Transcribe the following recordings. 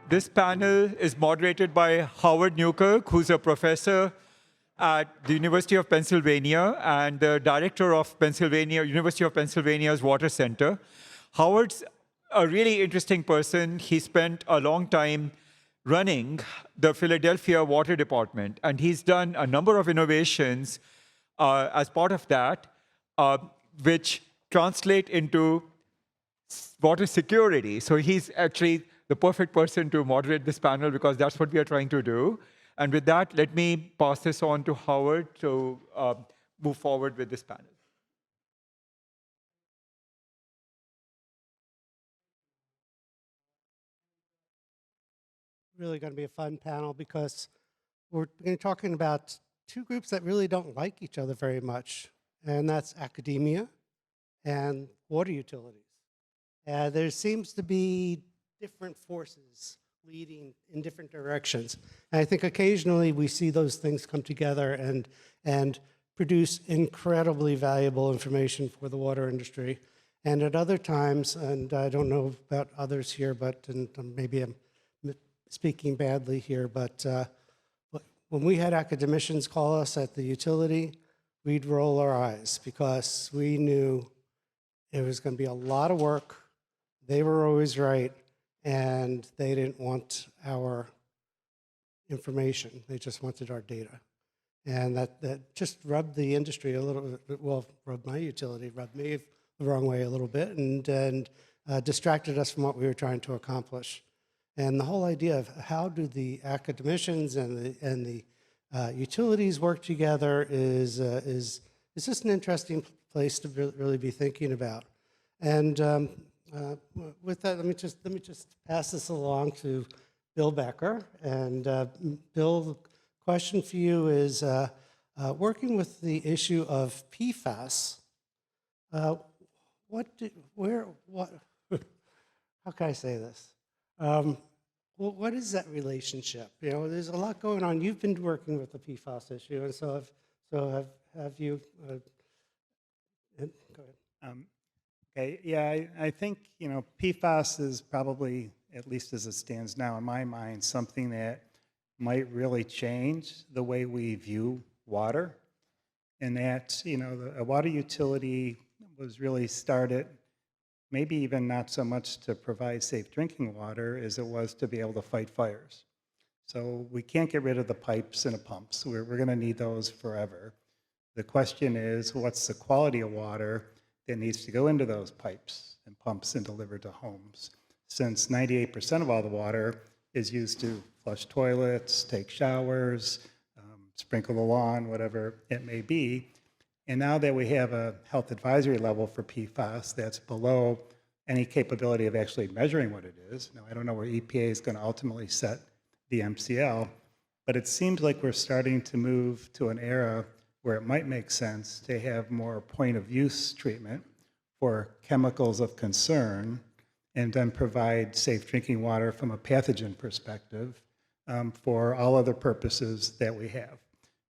This panel is moderated by Howard Newkirk, who's a professor at the University of Pennsylvania and the director of University of Pennsylvania's Water Center. Howard's a really interesting person. He spent a long time running the Philadelphia Water Department, and he's done a number of innovations as part of that, which translate into water security. So he's actually the perfect person to moderate this panel because that's what we are trying to do. And with that, let me pass this on to Howard to move forward with this panel. Really going to be a fun panel because we're going to be talking about two groups that really don't like each other very much, and that's academia and water utilities. There seems to be different forces leading in different directions. And I think occasionally we see those things come together and produce incredibly valuable information for the water industry. And at other times, and I don't know about others here, but and maybe I'm speaking badly here, but when we had academicians call us at the utility, we'd roll our eyes because we knew it was going to be a lot of work. They were always right, and they didn't want our information. They just wanted our data. And that just rubbed the industry a little, well, rubbed my utility, rubbed me the wrong way a little bit, and distracted us from what we were trying to accomplish. And the whole idea of how do the academicians and the utilities work together is just an interesting place to really be thinking about. And with that, let me just pass this along to Bill Becker. And Bill, the question for you is, working with the issue of PFAS, how can I say this? What is that relationship? You know, there's a lot going on. You've been working with the PFAS issue, and so have you. Go ahead. Okay, yeah, I think, you know, PFAS is probably, at least as it stands now in my mind, something that might really change the way we view water. And that, you know, a water utility was really started maybe even not so much to provide safe drinking water as it was to be able to fight fires. So we can't get rid of the pipes and the pumps. We're going to need those forever. The question is, what's the quality of water that needs to go into those pipes and pumps and delivered to homes? Since 98% of all the water is used to flush toilets, take showers, sprinkle the lawn, whatever it may be. And now that we have a health advisory level for PFAS that's below any capability of actually measuring what it is. Now, I don't know where EPA is going to ultimately set the MCL, but it seems like we're starting to move to an era where it might make sense to have more point of use treatment for chemicals of concern and then provide safe drinking water from a pathogen perspective for all other purposes that we have.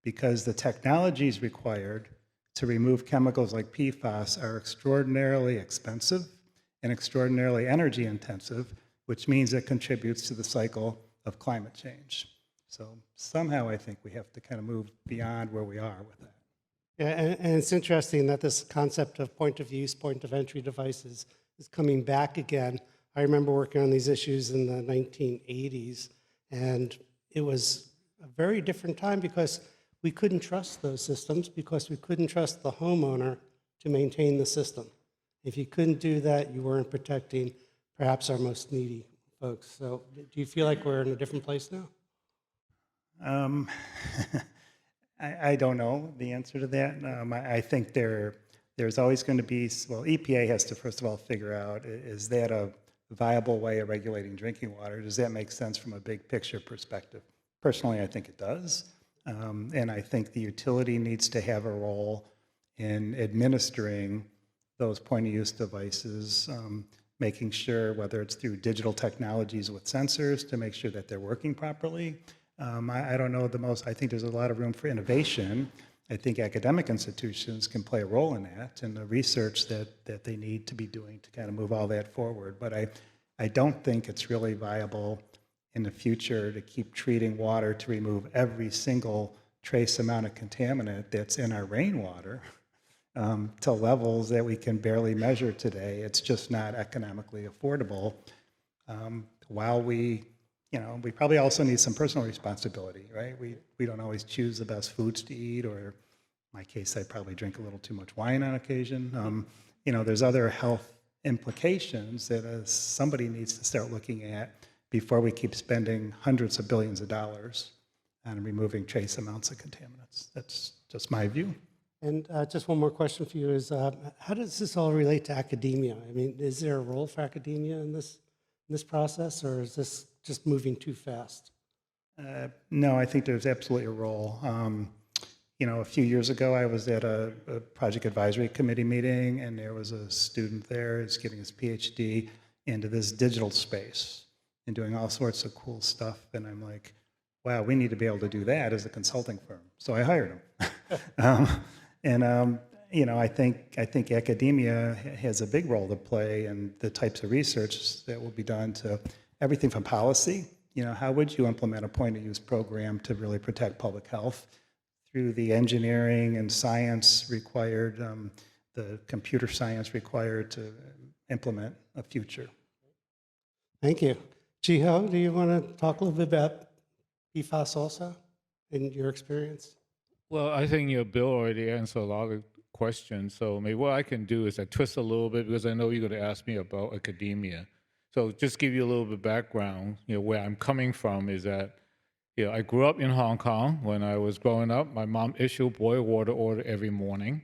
Because the technologies required to remove chemicals like PFAS are extraordinarily expensive and extraordinarily energy intensive, which means it contributes to the cycle of climate change. So somehow I think we have to kind of move beyond where we are with that. Yeah, and it's interesting that this concept of point of use, point of entry devices is coming back again. I remember working on these issues in the 1980s, and it was a very different time because we couldn't trust those systems because we couldn't trust the homeowner to maintain the system. If you couldn't do that, you weren't protecting perhaps our most needy folks. So do you feel like we're in a different place now? I don't know the answer to that. I think there's always going to be, well, EPA has to first of all figure out, is that a viable way of regulating drinking water? Does that make sense from a big picture perspective? Personally, I think it does. And I think the utility needs to have a role in administering those point-of-use devices, making sure, whether it's through digital technologies with sensors to make sure that they're working properly. I don't know the most, I think there's a lot of room for innovation I think academic institutions can play a role in that and the research that they need to be doing to kind of move all that forward. But I don't think it's really viable in the future to keep treating water to remove every single trace amount of contaminant that's in our rainwater to levels that we can barely measure today. It's just not economically affordable. While we probably also need some personal responsibility, right? We don't always choose the best foods to eat, or in my case, I probably drink a little too much wine on occasion. There's other health implications that somebody needs to start looking at before we keep spending hundreds of billions of dollars on removing trace amounts of contaminants. That's just my view. And just one more question for you is, how does this all relate to academia? I mean, is there a role for academia in this process, or is this just moving too fast? No, I think there's absolutely a role. A few years ago, I was at a project advisory committee meeting, and there was a student there who's getting his PhD into this digital space and doing all sorts of cool stuff. And I'm like, wow, we need to be able to do that as a consulting firm. So I hired him. I think academia has a big role to play in the types of research that will be done to everything from policy. How would you implement a point of use program to really protect public health, through the engineering and science required, the computer science required to implement a future. Thank you. Jiho, do you want to talk a little bit about PFAS also in your experience? Well, I think Bill already answered a lot of questions. So maybe what I can do is I twist a little bit, because I know you're going to ask me about academia. So just give you a little bit of background. Where I'm coming from is that I grew up in Hong Kong. When I was growing up, my mom issued boil water order every morning.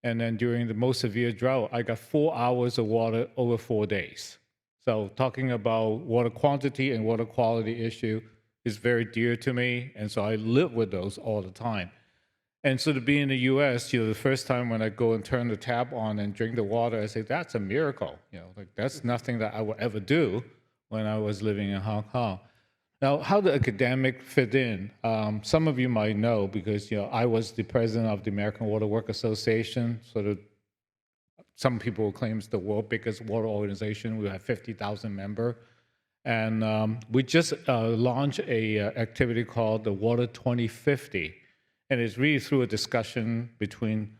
And then during the most severe drought, I got 4 hours of water over 4 days. So talking about water quantity and water quality issue is very dear to me. And so I live with those all the time. And so to be in the US, the first time when I go and turn the tap on and drink the water, I say, that's a miracle. That's nothing that I would ever do when I was living in Hong Kong. Now, how the academic fit in, some of you might know, because I was the president of the American Water Work Association. Some people claim it's the world's biggest water organization. We have 50,000 members. And we just launched a activity called the Water 2050. And it's really through a discussion between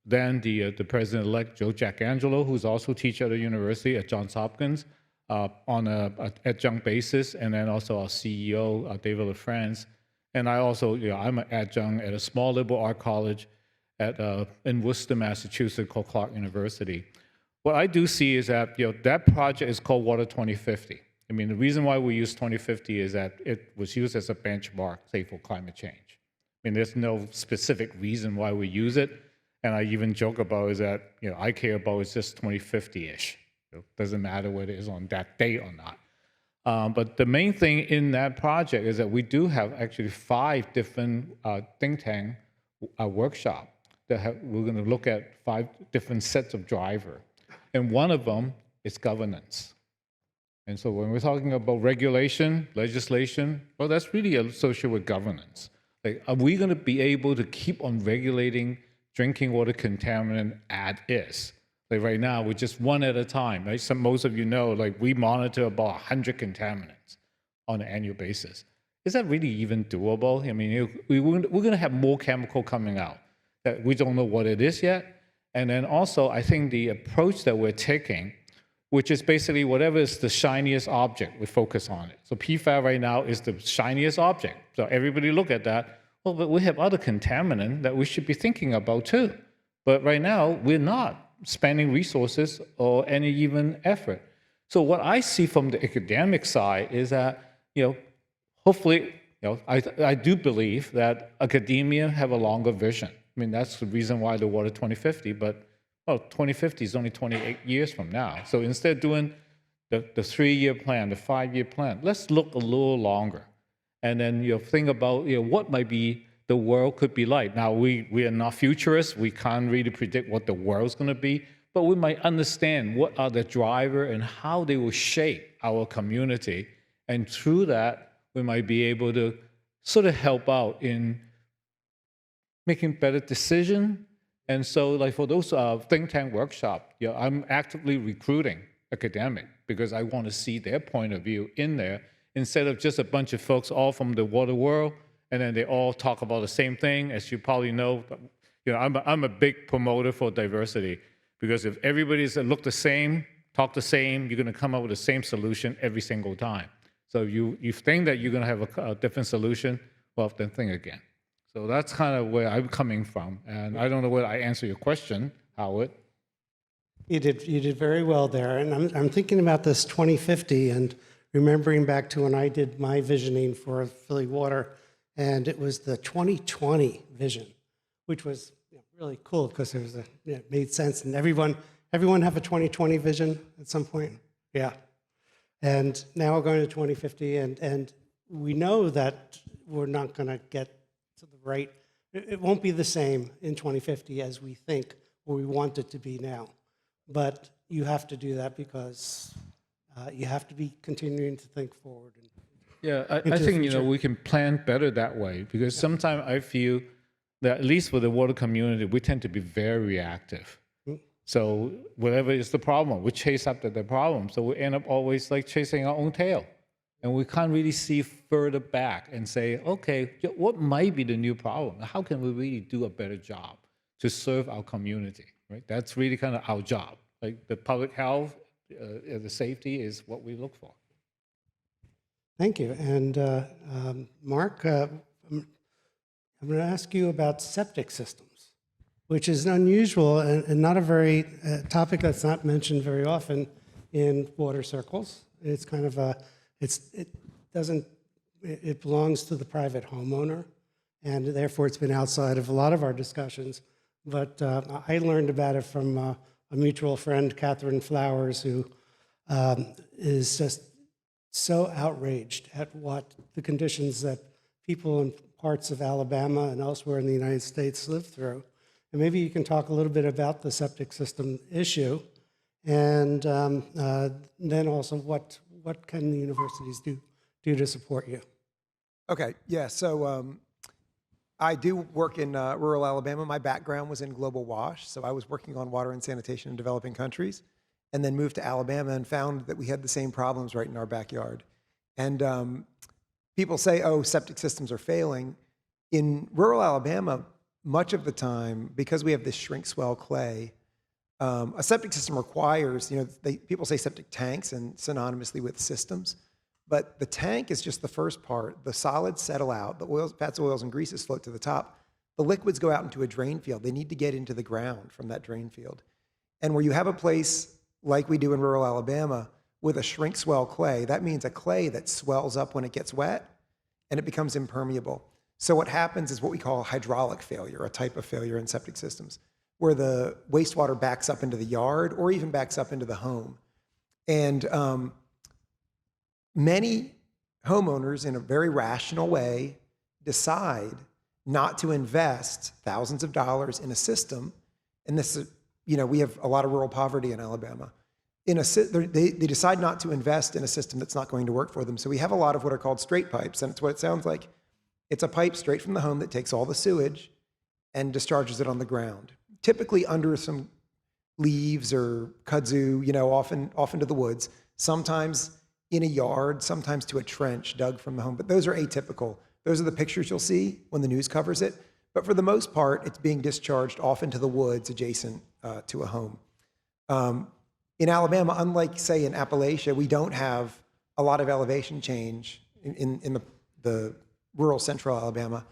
then the president-elect, Joe Jack-Angelo, who's also a teacher at the university at Johns Hopkins, on an adjunct basis, and then also our CEO, David LaFrance. And I also, I'm an adjunct at a small liberal art college in Worcester, Massachusetts, called Clark University. What I do see is that, that project is called Water 2050. I mean, the reason why we use 2050 is that it was used as a benchmark, say, for climate change. I mean, there's no specific reason why we use it. And I even joke about is that, I care about is just 2050-ish. It doesn't matter whether it is on that date or not. But the main thing in that project is that we do have actually 5 different think tank workshops that we're going to look at 5 different sets of drivers. And one of them is governance. And so when we're talking about regulation, legislation, well, that's really associated with governance. Like, are we going to be able to keep on regulating drinking water contaminant as is? Like right now, we're just one at a time, right? Most of you know, like we monitor about 100 contaminants on an annual basis. Is that really even doable? I mean, we're going to have more chemical coming out that we don't know what it is yet. And then also, I think the approach that we're taking, which is basically whatever is the shiniest object, we focus on it. So PFAS right now is the shiniest object. So everybody look at that. Well, but we have other contaminants that we should be thinking about too. But right now, we're not spending resources or any even effort. So what I see from the academic side is that, hopefully, I do believe that academia have a longer vision. I mean, that's the reason why the Water 2050, but well, 2050 is only 28 years from now. So instead of doing the 3-year plan, the 5-year plan, let's look a little longer. And then think about what might be the world could be like. Now, we are not futurists. We can't really predict what the world's going to be, but we might understand what are the drivers and how they will shape our community. And through that, we might be able to sort of help out in making better decision. And so like for those think tank workshop, I'm actively recruiting academic because I want to see their point of view in there instead of just a bunch of folks all from the water world, and then they all talk about the same thing. As you probably know, I'm a big promoter for diversity because if everybody's look the same, talk the same, you're going to come up with the same solution every single time. So if you think that you're going to have a different solution, well, then think again. So that's kind of where I'm coming from. And I don't know whether I answer your question, Howard. You did very well there. And I'm thinking about this 2050 and remembering back to when I did my visioning for Philly Water, and it was the 2020 vision, which was really cool because it made sense. And everyone have a 2020 vision at some point? Yeah. And now we're going to 2050, and we know that we're not going to get to the right. It won't be the same in 2050 as we think or we want it to be now. But you have to do that because you have to be continuing to think forward. Yeah, I think we can plan better that way because sometimes I feel that at least for the water community, we tend to be very reactive. So whatever is the problem, we chase after the problem. So we end up always like chasing our own tail. And we can't really see further back and say, okay, what might be the new problem? How can we really do a better job to serve our community, right? That's really kind of our job. Like the public health, the safety is what we look for. Thank you. And Mark, I'm going to ask you about septic systems, which is unusual and not a very topic that's not mentioned very often in water circles. It's kind of it belongs to the private homeowner, and therefore it's been outside of a lot of our discussions. But I learned about it from a mutual friend, Catherine Flowers, who is just so outraged at what the conditions that people in parts of Alabama and elsewhere in the United States live through. And maybe you can talk a little bit about the septic system issue, and then also what can the universities do to support you? Okay, yeah, so I do work in rural Alabama. My background was in global WASH, so I was working on water and sanitation in developing countries, and then moved to Alabama and found that we had the same problems right in our backyard. And people say, oh, septic systems are failing. In rural Alabama, much of the time, because we have this shrink swell clay, a septic system requires, people say septic tanks and synonymously with systems, but the tank is just the first part. The solids settle out, the oils, fats, oils, and greases float to the top. The liquids go out into a drain field. They need to get into the ground from that drain field. And where you have a place like we do in rural Alabama with a shrink swell clay, that means a clay that swells up when it gets wet and it becomes impermeable. So what happens is what we call hydraulic failure, a type of failure in septic systems, where the wastewater backs up into the yard or even backs up into the home. And many homeowners, in a very rational way, decide not to invest thousands of dollars in a system. And this is, we have a lot of rural poverty in Alabama. They decide not to invest in a system that's not going to work for them. So we have a lot of what are called straight pipes, and it's what it sounds like. It's a pipe straight from the home that takes all the sewage and discharges it on the ground, typically under some leaves or kudzu, off into the woods, sometimes in a yard, sometimes to a trench dug from the home. But those are atypical. Those are the pictures you'll see when the news covers it. But for the most part, it's being discharged off into the woods adjacent to a home. In Alabama, unlike, say, in Appalachia, we don't have a lot of elevation change in the rural central Alabama.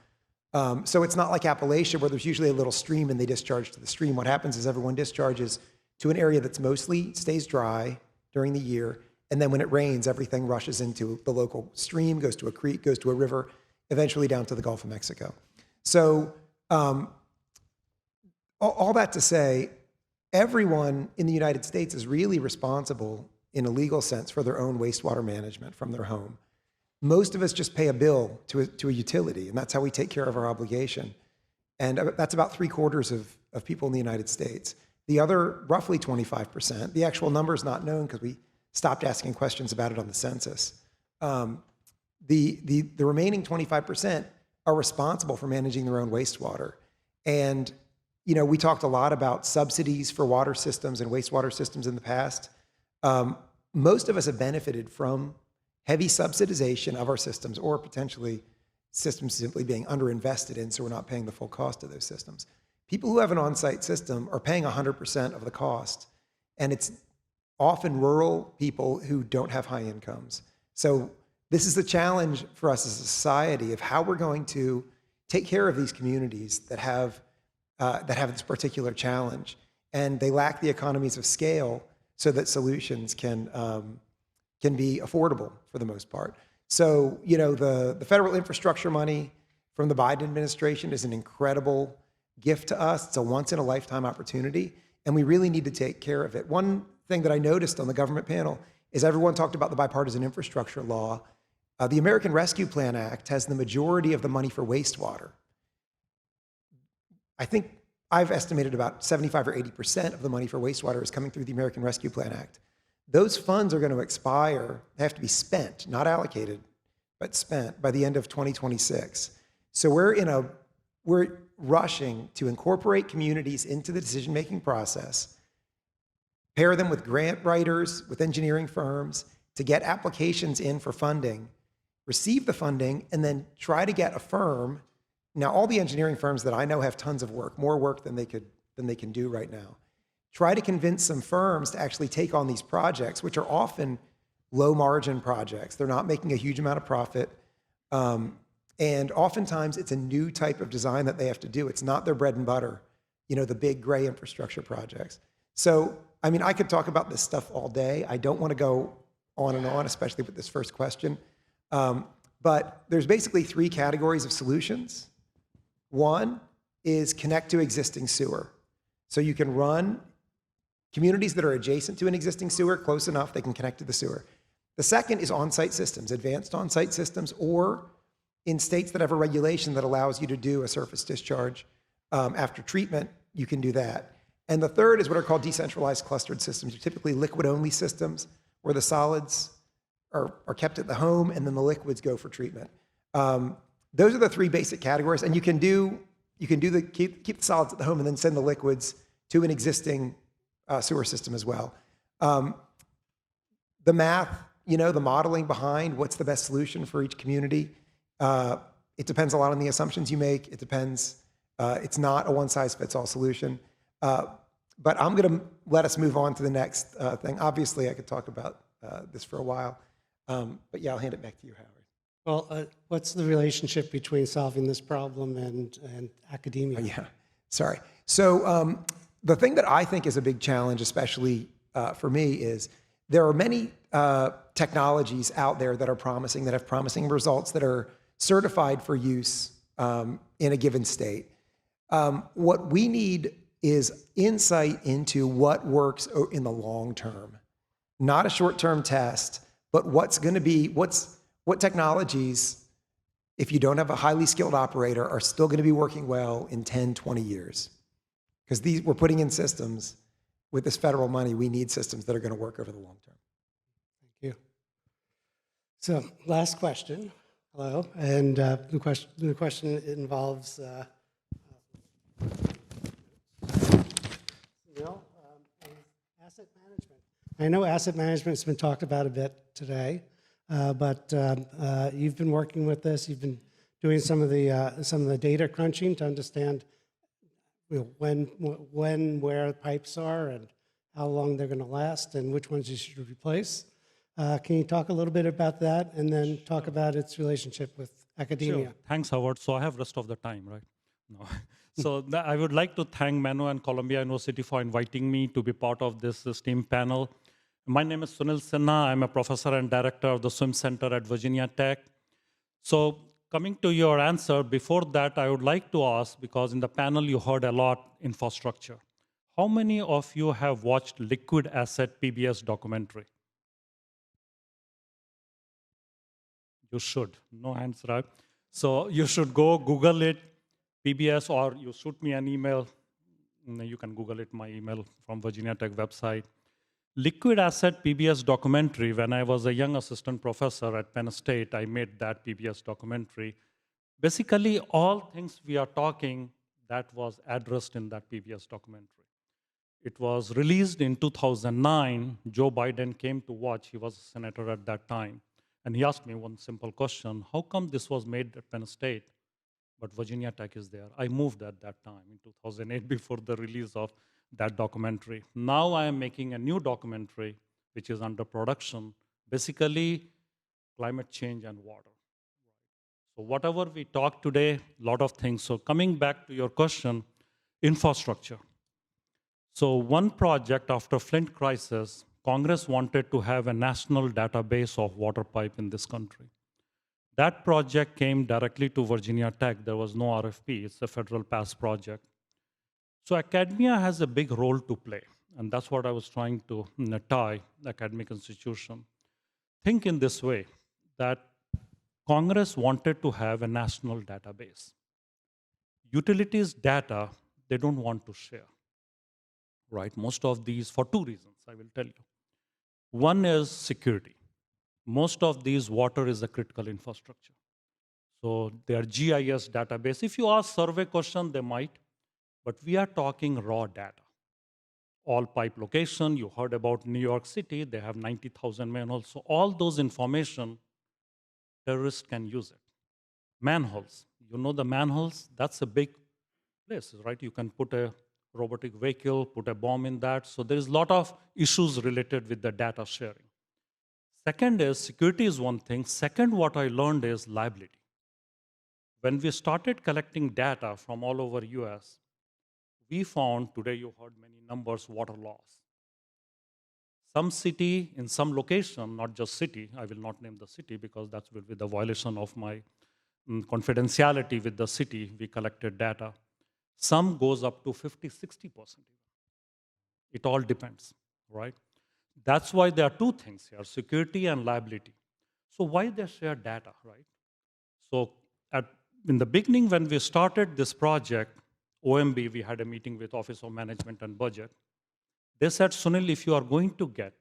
So it's not like Appalachia where there's usually a little stream and they discharge to the stream. What happens is everyone discharges to an area that's mostly stays dry during the year. And then when it rains, everything rushes into the local stream, goes to a creek, goes to a river, eventually down to the Gulf of Mexico. So all that to say, everyone in the United States is really responsible in a legal sense for their own wastewater management from their home. Most of us just pay a bill to a utility, and that's how we take care of our obligation. And that's about 3/4 of people in the United States. The other roughly 25%, the actual number is not known because we stopped asking questions about it on the census. The remaining 25% are responsible for managing their own wastewater. And, we talked a lot about subsidies for water systems and wastewater systems in the past. Most of us have benefited from heavy subsidization of our systems, or potentially systems simply being underinvested in, so we're not paying the full cost of those systems. People who have an on-site system are paying 100% of the cost, and it's often rural people who don't have high incomes. So this is the challenge for us as a society of how we're going to take care of these communities that have this particular challenge, and they lack the economies of scale so that solutions can be affordable for the most part. So, the federal infrastructure money from the Biden administration is an incredible gift to us. It's a once-in-a-lifetime opportunity, and we really need to take care of it. One thing that I noticed on the government panel is everyone talked about the bipartisan infrastructure law. The American Rescue Plan Act has the majority of the money for wastewater. I think I've estimated about 75 or 80% of the money for wastewater is coming through the American Rescue Plan Act. Those funds are going to expire. They have to be spent, not allocated, but spent by the end of 2026. So we're rushing to incorporate communities into the decision-making process, pair them with grant writers, with engineering firms, to get applications in for funding, receive the funding, and then try to get a firm. Now, all the engineering firms that I know have tons of work, more work than they can do right now. Try to convince some firms to actually take on these projects, which are often low-margin projects. They're not making a huge amount of profit. And oftentimes, it's a new type of design that they have to do. It's not their bread and butter, the big gray infrastructure projects. So, I could talk about this stuff all day. I don't want to go on and on, especially with this first question. But there's basically 3 categories of solutions. One is connect to existing sewer. So you can run communities that are adjacent to an existing sewer, close enough, they can connect to the sewer. The second is on-site systems, advanced on-site systems, or in states that have a regulation that allows you to do a surface discharge after treatment, you can do that. And the third is what are called decentralized clustered systems, typically liquid-only systems, where the solids are kept at the home and then the liquids go for treatment. Those are the 3 basic categories, and you can keep the solids at the home and then send the liquids to an existing sewer system as well. The math, the modeling behind what's the best solution for each community, it depends a lot on the assumptions you make. It depends. It's not a one-size-fits-all solution. But I'm going to let us move on to the next thing. Obviously, I could talk about this for a while. But yeah, I'll hand it back to you, Howard. Well, what's the relationship between solving this problem and academia? Oh, yeah, sorry. So the thing that I think is a big challenge, especially for me, is there are many technologies out there that are promising, that have promising results, that are certified for use in a given state. What we need is insight into what works in the long term, not a short-term test, but what technologies, if you don't have a highly skilled operator, are still going to be working well in 10, 20 years. Because we're putting in systems with this federal money. We need systems that are going to work over the long term. Thank you. So, last question. Hello, and the question involves asset management. I know asset management has been talked about a bit today, but you've been working with this. You've been doing some of the data crunching to understand when where pipes are and how long they're going to last and which ones you should replace. Can you talk a little bit about that and then talk about its relationship with academia? Sure. Thanks, Howard. So I have rest of the time, right? No. So I would like to thank Manu and Columbia University for inviting me to be part of this esteemed panel. My name is Sunil Sinha. I'm a professor and director of the Swim Center at Virginia Tech. So coming to your answer, before that, I would like to ask, because in the panel you heard a lot infrastructure. How many of you have watched Liquid Asset PBS documentary? You should. No hands right. So you should go Google it, PBS, or you shoot me an email. You can Google it, my email from Virginia Tech website. Liquid Asset PBS documentary, when I was a young assistant professor at Penn State, I made that PBS documentary. Basically, all things we are talking, that was addressed in that PBS documentary. It was released in 2009. Joe Biden came to watch. He was a senator at that time. And he asked me one simple question: how come this was made at Penn State, but Virginia Tech is there? I moved at that time in 2008 before the release of that documentary. Now I am making a new documentary, which is under production, basically climate change and water. So whatever we talk today, a lot of things. So coming back to your question, infrastructure. So one project after Flint crisis, Congress wanted to have a national database of water pipe in this country. That project came directly to Virginia Tech. There was no RFP. It's a federal pass project. So academia has a big role to play. And that's what I was trying to tie the academic institution. Think in this way, that Congress wanted to have a national database. Utilities data, they don't want to share. Right? Most of these, for two reasons, I will tell you. One is security. Most of these water is a critical infrastructure. So their GIS database, if you ask survey question, they might, but we are talking raw data. All pipe location, you heard about New York City, they have 90,000 manholes. So all those information, terrorists can use it. Manholes, you know the manholes, that's a big place, right? You can put a robotic vehicle, put a bomb in that. So there is a lot of issues related with the data sharing. Second is, security is one thing. Second, what I learned is liability. When we started collecting data from all over US, we found, today you heard many numbers, water loss. Some city, in some location, not just city, I will not name the city because that will be the violation of my confidentiality with the city, we collected data. Some goes up to 50, 60%. It all depends, right? That's why there are two things here, security and liability. So why they share data, right? So in the beginning, when we started this project, OMB, we had a meeting with Office of Management and Budget. They said, Sunil, if you are going to get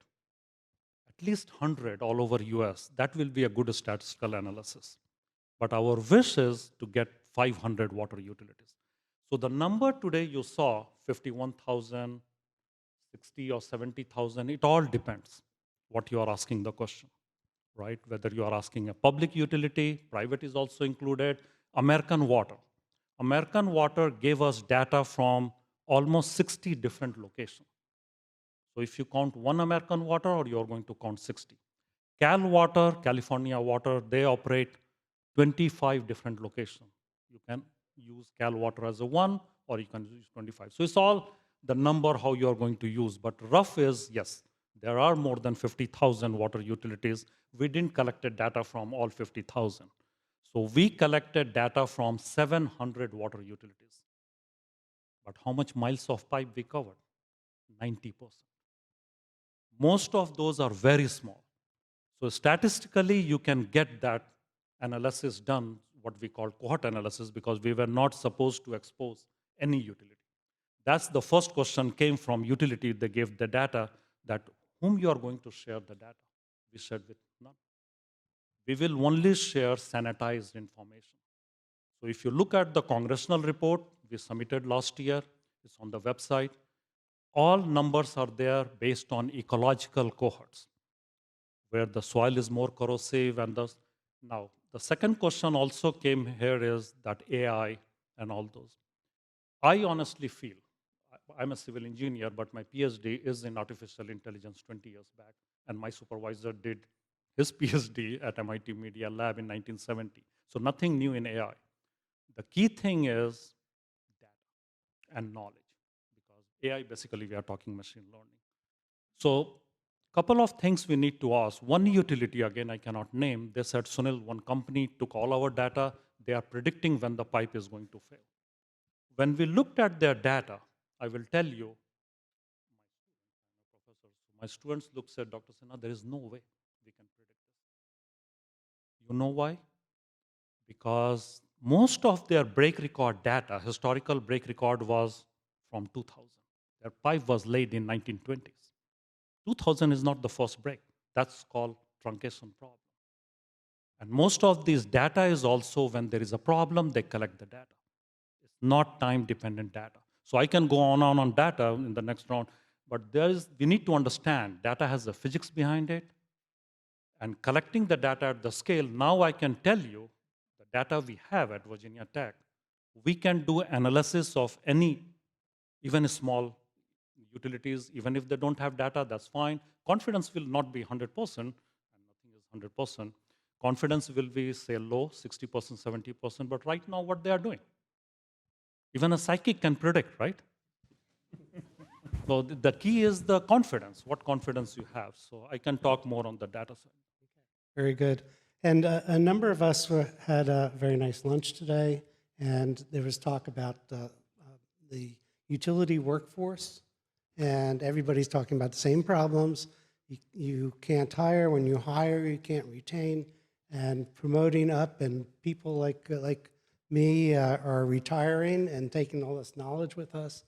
at least 100 all over US, that will be a good statistical analysis. But our wish is to get 500 water utilities. So the number today you saw, 51,000, 60 or 70,000, it all depends what you are asking the question, right? Whether you are asking a public utility, private is also included, American Water. American Water gave us data from almost 60 different locations. So if you count one American Water, or you're going to count 60. Cal Water, California Water, they operate 25 different locations. You can use Cal Water as a one, or you can use 25. So it's all the number how you're going to use. But rough is, yes, there are more than 50,000 water utilities. We didn't collect data from all 50,000. So we collected data from 700 water utilities. But how much miles of pipe we covered? 90%. Most of those are very small. So statistically, you can get that analysis done, what we call cohort analysis, because we were not supposed to expose any utility. That's the first question came from utility. They gave the data that whom you are going to share the data. We said with none. We will only share sanitized information. So if you look at the congressional report we submitted last year, it's on the website. All numbers are there based on ecological cohorts, where the soil is more corrosive. And now, the second question also came here is that AI and all those. I honestly feel, I'm a civil engineer, but my PhD is in artificial intelligence 20 years back, and my supervisor did his PhD at MIT Media Lab in 1970. So nothing new in AI. The key thing is data and knowledge, because AI, basically, we are talking machine learning. So couple of things we need to ask. One utility, again, I cannot name, they said, Sunil, one company took all our data. They are predicting when the pipe is going to fail. When we looked at their data, I will tell you, my students looked and said, Dr. Sinha, there is no way we can predict this. You know why? Because most of their break record data, historical break record, was from 2000. Their pipe was laid in 1920s. 2000 is not the first break. That's called truncation problem. And most of this data is also when there is a problem, they collect the data. It's not time-dependent data. So I can go on data in the next round, but we need to understand data has the physics behind it, and collecting the data at the scale, now I can tell you the data we have at Virginia Tech, we can do analysis of any, even small utilities, even if they don't have data, that's fine. Confidence will not be 100%, and nothing is 100%. Confidence will be, say, low, 60%, 70%, but right now what they are doing. Even a psychic can predict, right? So the key is the confidence, what confidence you have. So I can talk more on the data side. Very good. And a number of us had a very nice lunch today, and there was talk about the utility workforce, and everybody's talking about the same problems. You can't hire. When you hire, you can't retain, and promoting up, and people like me are retiring and taking all this knowledge with us.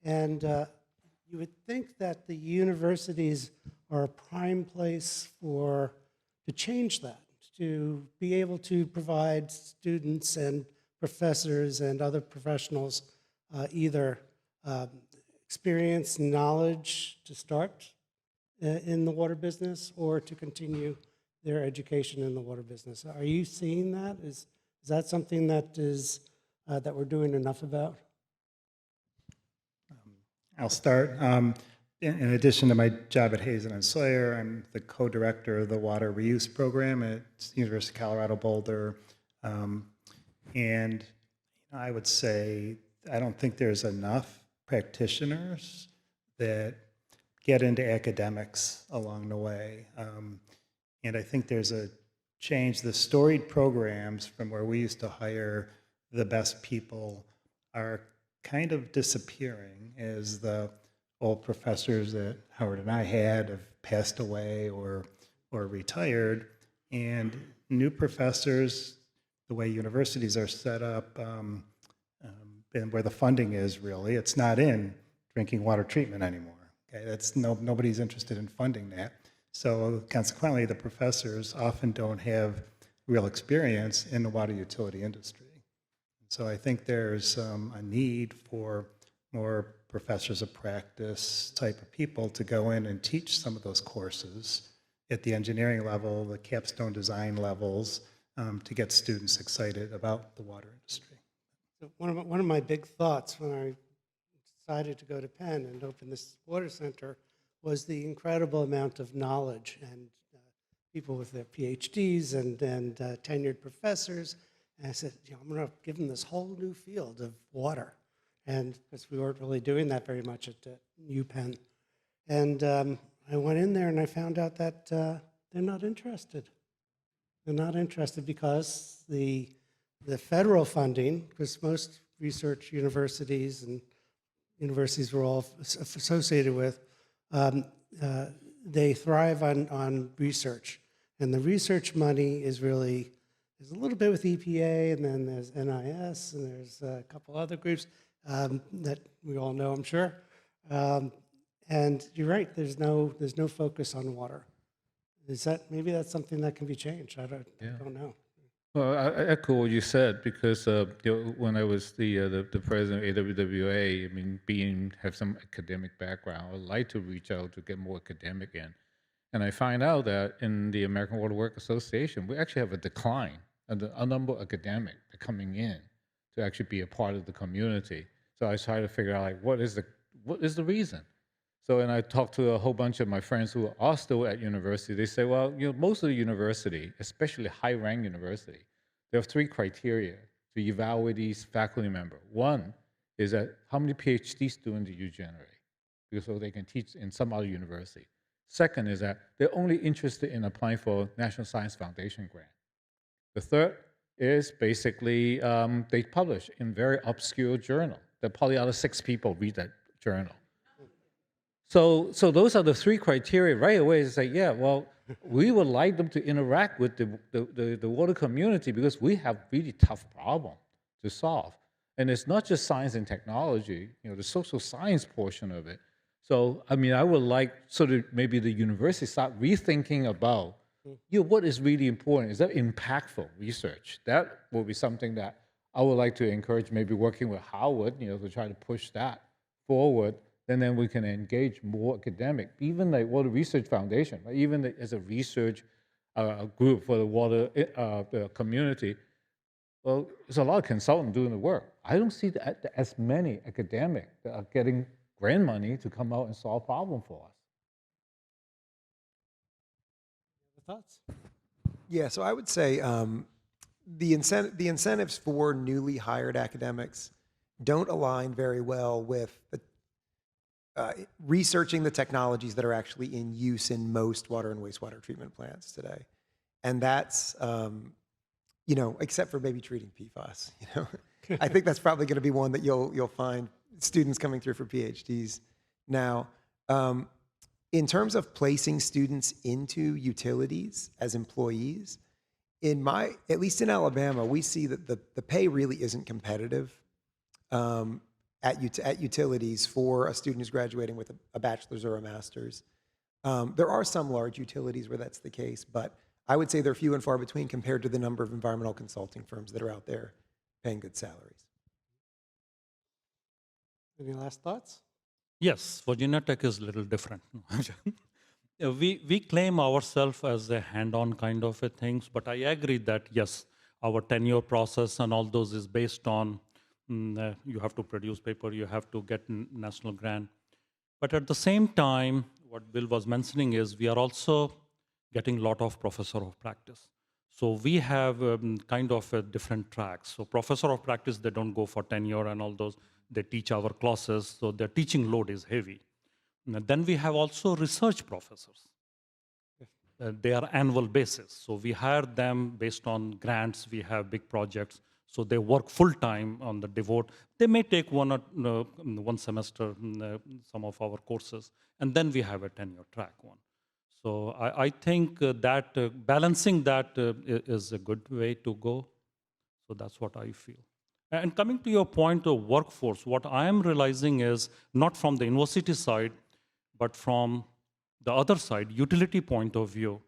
And you would think that the universities are a prime place to change that, to be able to provide students and professors and other professionals either experience, knowledge to start in the water business or to continue their education in the water business. Are you seeing that? Is that something that that we're doing enough about? I'll start. In addition to my job at Hazen and Sawyer, I'm the co-director of the water reuse program at University of Colorado Boulder. And I would say I don't think there's enough practitioners that get into academics along the way. And I think there's a change. The storied programs from where we used to hire the best people are kind of disappearing as the old professors that Howard and I had have passed away or retired, and new professors, the way universities are set up, and where the funding is really, it's not in drinking water treatment anymore. Okay, that's nobody's interested in funding that. So consequently, the professors often don't have real experience in the water utility industry. So I think there's a need for more professors of practice type of people to go in and teach some of those courses at the engineering level, the capstone design levels, to get students excited about the water industry. So one of my big thoughts when I decided to go to Penn and open this water center was the incredible amount of knowledge and people with their PhDs and tenured professors. And I said, I'm going to give them this whole new field of water. And because we weren't really doing that very much at UPenn. And I went in there and I found out that they're not interested. They're not interested because the federal funding, because most research universities and universities we're all associated with, they thrive on research. And the research money is really, there's a little bit with EPA, and then there's NIS, and there's a couple other groups that we all know, I'm sure. And you're right, there's no focus on water. Maybe that's something that can be changed? I don't know. Well, I echo what you said because when I was the president of AWWA, I mean, have some academic background, I'd like to reach out to get more academic in. And I find out that in the American Water Work Association, we actually have a decline of a number of academics coming in to actually be a part of the community. So I try to figure out, like, what is the reason? So, and I talked to a whole bunch of my friends who are still at university. They say, well, most of the university, especially high-ranked university, there are 3 criteria to evaluate these faculty members. One is that how many PhD students do you generate? Because so they can teach in some other university. Second is that they're only interested in applying for National Science Foundation grant. The third is basically they publish in very obscure journal. There are probably other 6 people read that journal. So those are the 3 criteria right away. It's like, yeah, well, we would like them to interact with the water community because we have really tough problem to solve. And it's not just science and technology, the social science portion of it. So, I mean, I would like sort of maybe the university start rethinking about, what is really important? Is that impactful research? That will be something that I would like to encourage maybe working with Howard, to try to push that forward. And then we can engage more academic, even like Water Research Foundation, right? Even as a research group for the water the community. Well, there's a lot of consultants doing the work. I don't see as many academics that are getting grant money to come out and solve problems for us. Thoughts? Yeah, so I would say the incentives for newly hired academics don't align very well with researching the technologies that are actually in use in most water and wastewater treatment plants today. And that's, except for maybe treating PFAS, I think that's probably going to be one that you'll find students coming through for PhDs. Now, in terms of placing students into utilities as employees, at least in Alabama, we see that the pay really isn't competitive at utilities for a student who's graduating with a bachelor's or a master's. There are some large utilities where that's the case, but I would say they're few and far between compared to the number of environmental consulting firms that are out there paying good salaries. Any last thoughts? Yes, Virginia Tech is a little different. We claim ourselves as a hand-on kind of a things, but I agree that yes, our tenure process and all those is based on you have to produce paper, you have to get national grant. But at the same time, what Bill was mentioning is we are also getting a lot of professor of practice. So we have kind of a different tracks. So professor of practice, they don't go for tenure and all those. They teach our classes, so their teaching load is heavy. And then we have also research professors. They are annual basis. So we hire them based on grants. We have big projects. So they work full-time on the devote. They may take one semester some of our courses, and then we have a tenure track one. So I think that balancing that is a good way to go. So that's what I feel. And coming to your point of workforce, what I am realizing is not from the university side, but from the other side, utility point of view.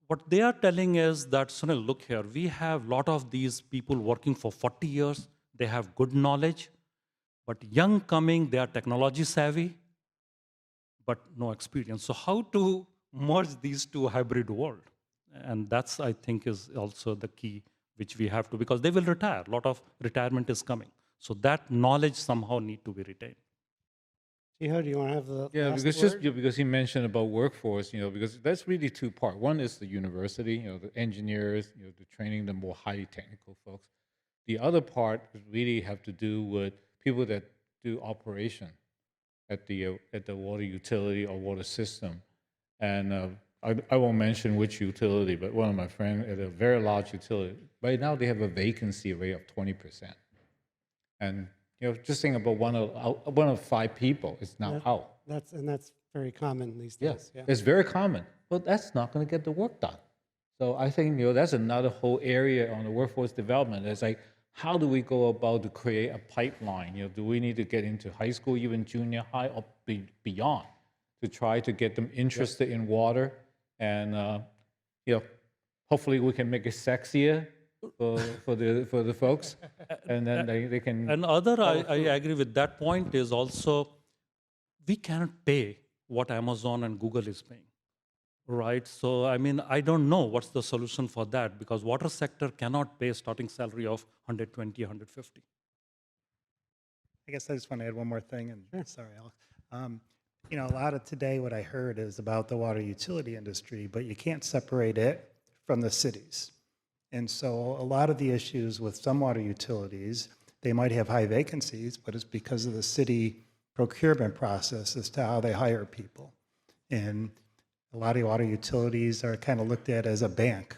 What they are telling is that, Sunil, look here, we have a lot of these people working for 40 years. They have good knowledge, but young coming, they are technology savvy, but no experience. So how to merge these two hybrid world? And that's, I think, is also the key, which we have to, because they will retire. A lot of retirement is coming. So that knowledge somehow need to be retained. Sinha, do you want to have the last because word? because he mentioned about workforce, because that's really two parts. One is the university, the engineers, the training the more highly technical folks. The other part really have to do with people that do operation at the water utility or water system. And I won't mention which utility, but one of my friends at a very large utility, right now they have a vacancy rate of 20%. And just think about one of 5 people is now out. That's very common these Yeah, days. Yeah. it's very common, but that's not going to get the work done. So I think that's another whole area on the workforce development. It's like, how do we go about to create a pipeline? Do we need to get into high school, even junior high, or beyond, to try to get them interested in water? And hopefully we can make it sexier for the folks, and then they can. And I agree with that point is also, we cannot pay what Amazon and Google is paying, right? So I mean, I don't know what's the solution for that, because water sector cannot pay starting salary of 120, 150. I guess I just want to add one more thing, and sorry, Alex. A lot of today what I heard is about the water utility industry, but you can't separate it from the cities. And so a lot of the issues with some water utilities, they might have high vacancies, but it's because of the city procurement process as to how they hire people. And a lot of water utilities are kind of looked at as a bank.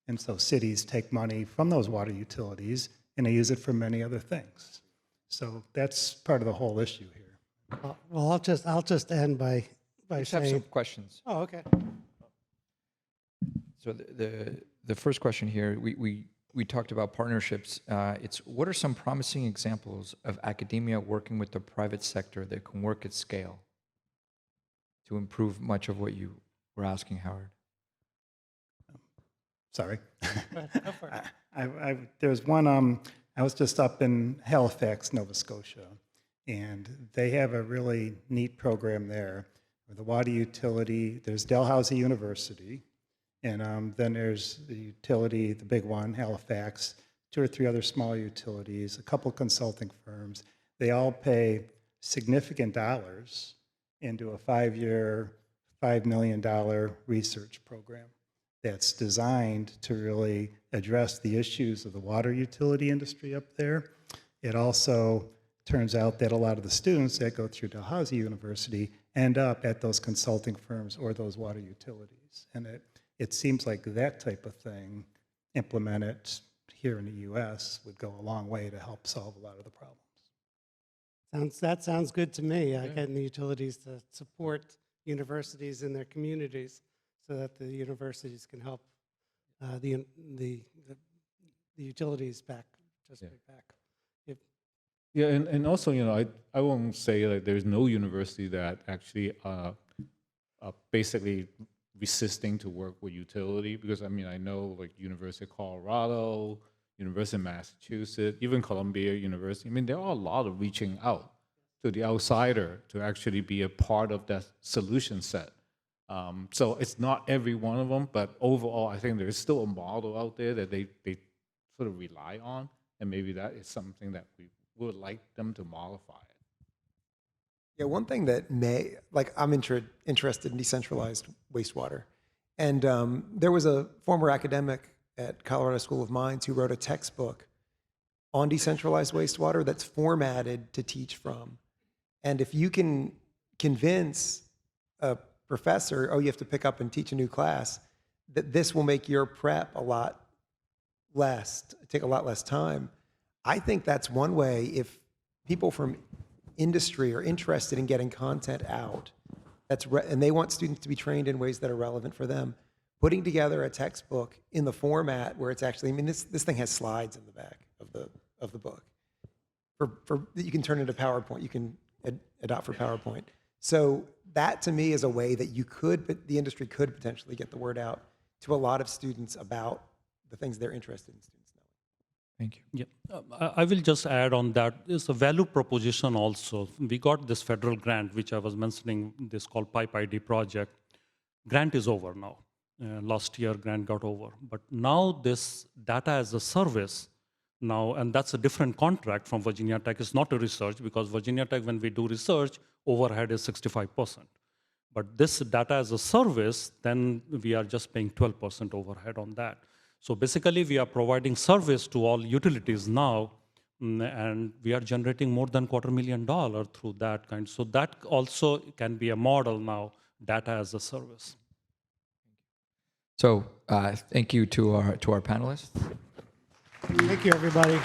And so cities take money from those water utilities and they use it for many other things. So that's part of the whole issue here. Well, I'll just end by I just have some saying. questions. Oh, okay. So the first question here, we talked about partnerships. It's what are some promising examples of academia working with the private sector that can work at scale to improve much of what you were asking, Howard? Sorry. Go for it. There's one, I was just up in Halifax, Nova Scotia, and they have a really neat program there. With the water utility, there's Dalhousie University, and then there's the utility, the big one, Halifax, 2 or 3 other small utilities, a couple consulting firms. They all pay significant dollars into a 5-year, $5 million research program that's designed to really address the issues of the water utility industry up there. It also turns out that a lot of the students that go through Dalhousie University end up at those consulting firms or those water utilities. And it seems like that type of thing, implemented here in the US, would go a long way to help solve a lot of the problems. That sounds good to me. Getting the utilities to support universities in their communities so that the universities can help the utilities back. Yeah, and also, I won't say that there's no university that actually basically resisting to work with utility, because I know like University of Colorado, University of Massachusetts, even Columbia University. there are a lot of reaching out to the outsider to actually be a part of that solution set. So it's not every one of them, but overall, I think there's still a model out there that they sort of rely on, and maybe that is something that we would like them to modify. Yeah, one thing that I'm interested in decentralized wastewater. And there was a former academic at Colorado School of Mines who wrote a textbook on decentralized wastewater that's formatted to teach from. And if you can convince a professor, you have to pick up and teach a new class, that this will make your prep take a lot less time. I think that's one way. If people from industry are interested in getting content out, and they want students to be trained in ways that are relevant for them, putting together a textbook in the format where it's actually, this thing has slides in the back of the book. You can turn into PowerPoint. You can adopt for PowerPoint. So that to me is a way that the industry could potentially get the word out to a lot of students about the things they're interested in students knowing. Thank you. Yeah, I will just add on that. It's a value proposition also. We got this federal grant, which I was mentioning, this called Pipe ID project. Grant is over now. Last year, grant got over. But now this data as a service now, and that's a different contract from Virginia Tech. It's not a research, because Virginia Tech, when we do research, overhead is 65%. But this data as a service, then we are just paying 12% overhead on that. So basically, we are providing service to all utilities now, and we are generating more than $250,000 through that kind. So that also can be a model now, data as a service. So thank you to our panelists. Thank you, everybody.